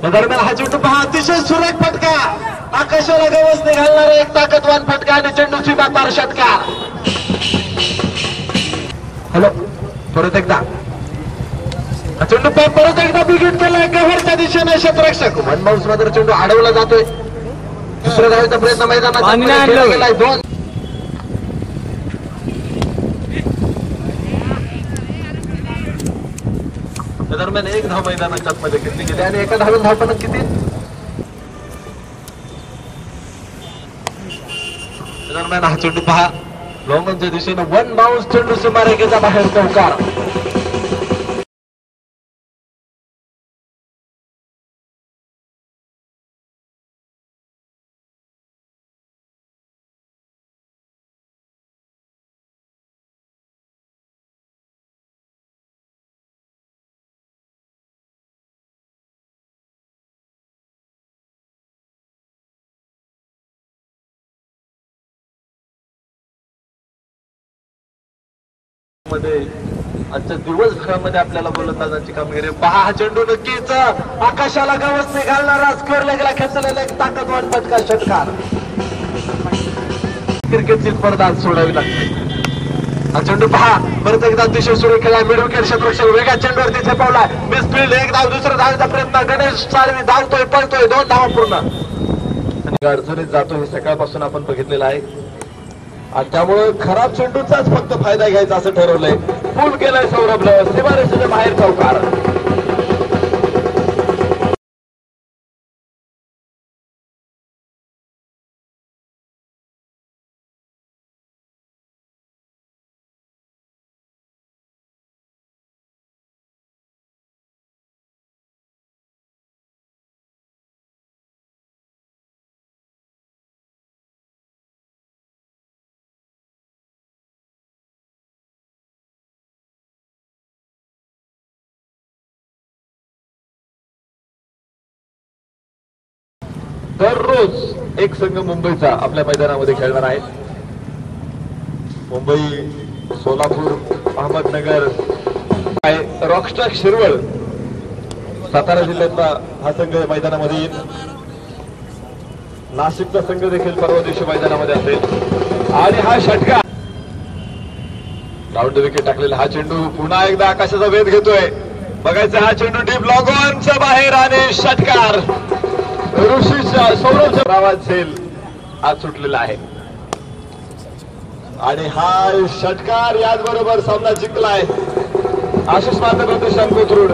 दरम्यान हा चेंडू पहा, अतिशय सुरेख फटका, आकाशाला गवसणी घालणारा एक ताकदवान फटका आणि चेंडू सीमा पार षटकार. हॅलो, परत एकदा चेंडू परत एकदा बिगिट केलाय गव्हरच्या दिशेने क्षेत्ररक्षक वन बाउन्स मध्ये चेंडू अडवला जातोय. दुसऱ्या धावेचा प्रयत्न मैदानात गेलाय. दोन दरम्यान एक धाव मैदानाच्या मध्ये घेतली गेली आणि एका धावेत धावपणात किती. दरम्यान हा चेंडू पहा, लॉंगॉनच्या दिशेने वन बाउन्स चेंडू सीमारेषेच्या बाहेर चौकार. मध्ये आजच्या दिवसभरामध्ये आपल्याला गोलंदाजांची कामगिरी पहा. हा चेंडू नक्कीच आकाशाला गवसणी घालणारा स्क्वेअर लेगला खेचलेला एक ताकदवान फटका षटकार. क्रिकेटची स्पर्धा सोडावी लागते. हा चेंडू पहा, परत एकदा अतिशय सुरू केला. मिड विकेट क्षेत्ररक्षक वेगळ्या चेंडूवरती झेपावला. मिसफिल्ड, एक धाव. दुसरा धावेचा प्रयत्न, गणेश साळवी धावतोय, पळतोय, 2 धावा पूर्ण आणि अडचणीत जातो. हे सकाळपासून आपण बघितलेलं आहे आणि त्यामुळे खराब चेंडूचाच फक्त फायदा घ्यायचा असं ठरवलंय. फुल केलाय सौरभला, सीमारेषेच्या बाहेर चौकार. दररोज एक संघ मुंबईचा आपल्या मैदानामध्ये खेळणार आहे. मुंबई, सोलापूर, अहमदनगर, रॉकस्टार शिरवळ, सातारा जिल्ह्यातला हा संघ मैदानामध्ये येईल. नाशिकचा संघ देखील परवा दिवशी मैदानामध्ये असेल. आणि हा षटकार राऊंड विकेट टाकलेला हा चेंडू पुन्हा एकदा आकाशाचा वेध घेतोय. बघायचा हा चेंडू डीप लॉंगॉनच्या बाहेर आणि षटकार. ऋषीच्या सौरभच्या नावात झेल आज सुटलेला आहे आणि हा षटकार याचबरोबर सामना जिंकलाय. आशिष मात्र, शांत कोथरूड.